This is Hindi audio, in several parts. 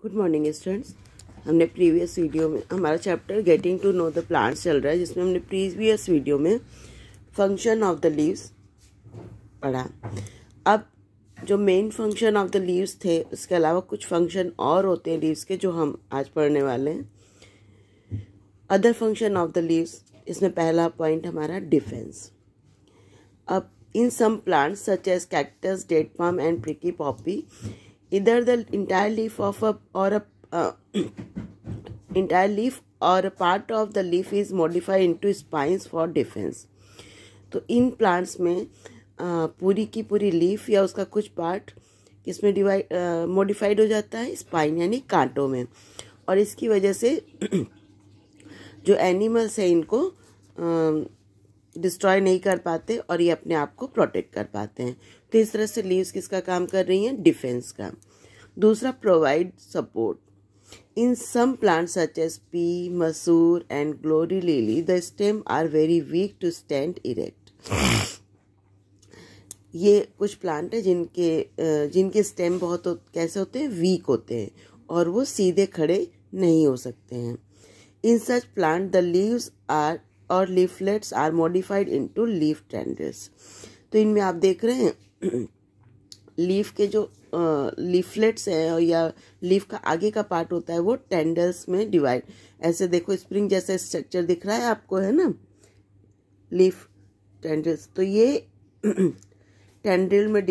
Good morning students. हमने प्रीवियस वीडियो में हमारा chapter getting to know the plants चल रहा है, जिसमें हमने प्रीवियस वीडियो में फंक्शन ऑफ द लीव्स पढ़ा। अब जो main function of the leaves थे, उसके अलावा कुछ फंक्शन और होते हैं लीव्स के, जो हम आज पढ़ने वाले हैं। Other function of the leaves, इसमें पहला पॉइंट हमारा डिफेंस। अब in some plants such as cactus, date palm and prickly poppy, either the entire leaf of a entire leaf or a part of the leaf is modified into spines for defense। तो इन प्लांट्स में पूरी की पूरी लीफ या उसका कुछ पार्ट किसमें मॉडिफाइड हो जाता है, स्पाइन यानी कांटों में, और इसकी वजह से जो एनिमल्स हैं इनको डिस्ट्रॉय नहीं कर पाते और ये अपने आप को प्रोटेक्ट कर पाते हैं। तो इस तरह से लीव्स किसका काम कर रही हैं, डिफेंस का। दूसरा, provide support. In some plants such as pea, masoor and glory lily, the stem are very weak to stand erect. ये कुछ प्लांट है जिनके स्टेम बहुत कैसे होते हैं, वीक होते हैं और वो सीधे खड़े नहीं हो सकते हैं। In such plant the leaves are or leaflets are modified into leaf tendrils. तो इनमें आप देख रहे हैं लीफ के जो लीफलेट्स हैं या लीफ का आगे का पार्ट होता है वो टेंडल्स में डिवाइड, ऐसे देखो स्प्रिंग जैसा स्ट्रक्चर दिख रहा है आपको, है ना, लीफ टेंडल्स। तो ये टेंडल में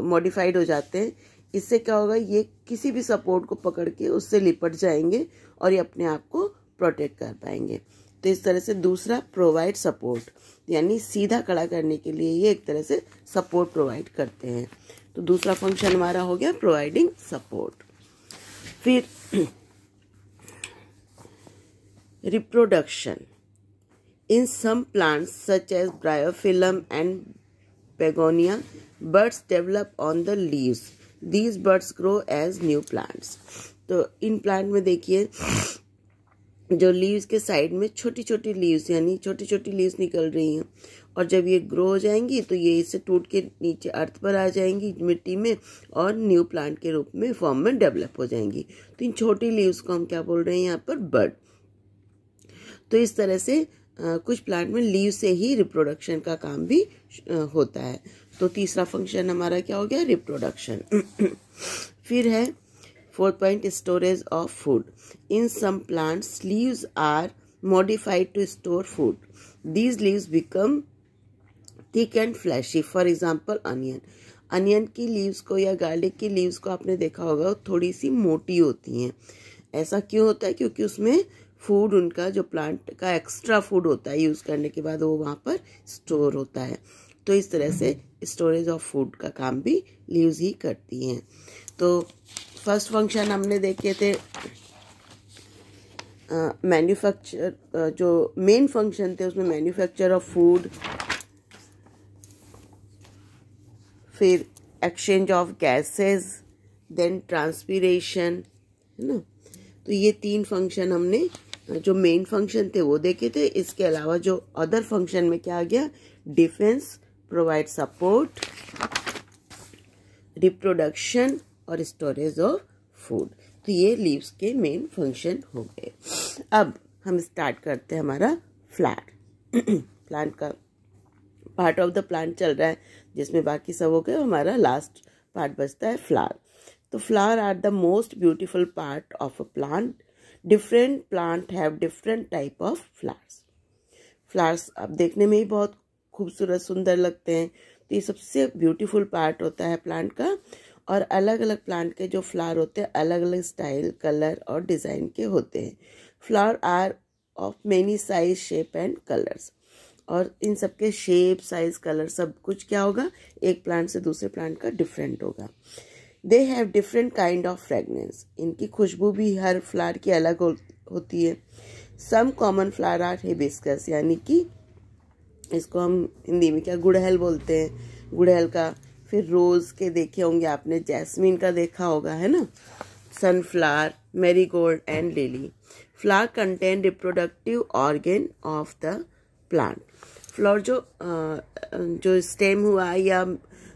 मॉडिफाइड हो जाते हैं। इससे क्या होगा, ये किसी भी सपोर्ट को पकड़ के उससे लिपट जाएंगे और ये अपने आप को प्रोटेक्ट कर पाएंगे। तो इस तरह से दूसरा, प्रोवाइड सपोर्ट, यानी सीधा खड़ा करने के लिए ये एक तरह से सपोर्ट प्रोवाइड करते हैं। तो दूसरा फंक्शन हमारा हो गया प्रोवाइडिंग सपोर्ट। फिर reproduction. In some plants such as bryophyllum and begonia, buds develop on the leaves. These buds grow as new plants. तो इन प्लांट में देखिए जो लीव्स के साइड में छोटी छोटी लीव्स, यानी छोटी छोटी लीव्स निकल रही हैं, और जब ये ग्रो हो जाएंगी तो ये इससे टूट के नीचे अर्थ पर आ जाएंगी मिट्टी में और न्यू प्लांट के रूप में फॉर्म में डेवलप हो जाएंगी। तो इन छोटी लीव्स को हम क्या बोल रहे हैं यहाँ पर, बर्ड। तो इस तरह से कुछ प्लांट में लीव से ही रिप्रोडक्शन का काम भी होता है। तो तीसरा फंक्शन हमारा क्या हो गया, रिप्रोडक्शन। फिर है fourth point, storage of food. In some plants leaves are modified to store food. These leaves become thick and fleshy. For example onion. Onion की लीव्स को या गार्लिक की लीव्स को आपने देखा होगा, थोड़ी सी मोटी होती हैं। ऐसा क्यों होता है, क्योंकि उसमें फूड, उनका जो प्लांट का एक्स्ट्रा फूड होता है यूज़ करने के बाद वो वहाँ पर स्टोर होता है। तो इस तरह से स्टोरेज ऑफ फूड का काम भी लीव्स ही करती हैं। तो फर्स्ट फंक्शन हमने देखे थे मैन्युफैक्चर, जो मेन फंक्शन थे उसमें मैन्युफैक्चर ऑफ फूड, फिर exchange of gases, then transpiration, है ना। तो ये तीन फंक्शन हमने जो मेन फंक्शन थे वो देखे थे। इसके अलावा जो अदर फंक्शन में क्या आ गया, डिफेंस, प्रोवाइड सपोर्ट, रिप्रोडक्शन और स्टोरेज ऑफ फूड। तो ये लीव्स के मेन फंक्शन हो गए। अब हम स्टार्ट करते हैं हमारा फ्लावर। प्लांट का पार्ट ऑफ द प्लांट चल रहा है, जिसमें बाकी सब हो गए, हमारा लास्ट पार्ट बचता है फ्लावर। तो flower are the most beautiful part of a plant. Different plant have different type of flowers. Flowers अब देखने में ही बहुत खूबसूरत सुंदर लगते हैं, तो ये सबसे ब्यूटीफुल पार्ट होता है प्लांट का। और अलग अलग प्लांट के जो फ्लावर होते हैं अलग अलग स्टाइल, कलर और डिज़ाइन के होते हैं। Flower are of many size, shape and colours. और इन सबके शेप, साइज, कलर सब कुछ क्या होगा, एक प्लांट से दूसरे प्लांट का डिफरेंट होगा। They have different kind of fragrance. इनकी खुशबू भी हर फ्लावर की अलग होती है। Some common flower are hibiscus, यानी कि इसको हम हिंदी में क्या गुड़हल बोलते हैं, गुड़हल का। फिर रोज़ के देखे होंगे आपने, जैस्मीन का देखा होगा, है ना, sunflower, marigold and lily. Flower contain reproductive organ of the plant. Flower जो स्टेम हुआ या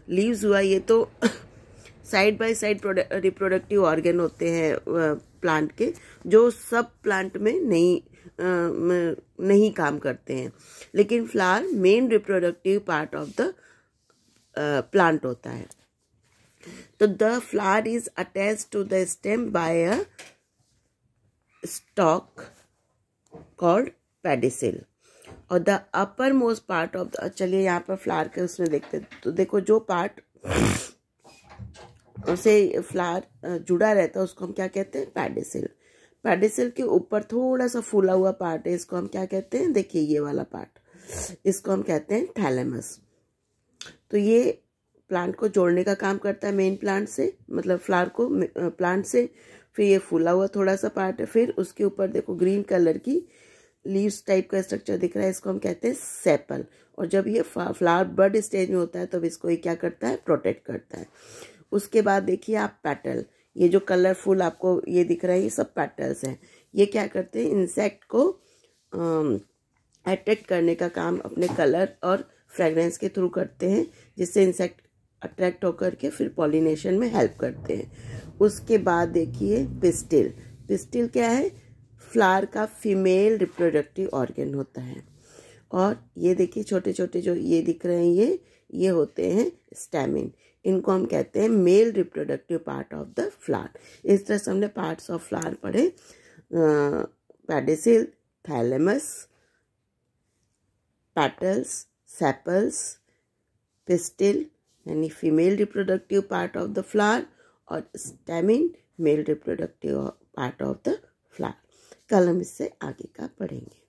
लीव्स हुआ, ये तो side by side reproductive organ होते हैं प्लांट के, जो सब प्लांट में नहीं काम करते हैं, लेकिन flower main reproductive part of the plant होता है। तो the flower is attached to the stem by a stalk called pedicel, और the uppermost part of the, चलिए यहाँ पर फ्लावर के उसमें देखते हैं। तो देखो जो पार्ट से फ्लावर जुड़ा रहता है उसको हम क्या कहते हैं, पेडिसिल। पेडिसिल के ऊपर थोड़ा सा फूला हुआ पार्ट है, इसको हम क्या कहते हैं, देखिए ये वाला पार्ट, इसको हम कहते हैं थैलेमस। तो ये प्लांट को जोड़ने का काम करता है मेन प्लांट से, मतलब फ्लावर को प्लांट से। फिर ये फूला हुआ थोड़ा सा पार्ट है, फिर उसके ऊपर देखो ग्रीन कलर की लीव्स टाइप का स्ट्रक्चर दिख रहा है, इसको हम कहते हैं सेपल। और जब ये फ्लावर बड स्टेज में होता है तब इसको ये क्या करता है, प्रोटेक्ट करता है। उसके बाद देखिए आप पेटल, ये जो कलरफुल आपको ये दिख रहा है ये सब पेटल्स हैं। ये क्या करते हैं, इंसेक्ट को अट्रैक्ट करने का काम अपने कलर और फ्रेगरेंस के थ्रू करते हैं, जिससे इंसेक्ट अट्रैक्ट होकर के फिर पॉलिनेशन में हेल्प करते हैं। उसके बाद देखिए पिस्टिल। पिस्टिल क्या है, फ्लावर का फीमेल रिप्रोडक्टिव ऑर्गन होता है। और ये देखिए छोटे छोटे जो ये दिख रहे हैं ये होते हैं स्टैमिन, इनको हम कहते हैं male reproductive part of the flower. इस तरह से हमने पार्ट्स ऑफ फ्लावर पढ़े, pedicel, thalamus, petals, sepals, pistil यानी female reproductive part of the flower, और stamen male reproductive part of the flower. कल हम इससे आगे का पढ़ेंगे।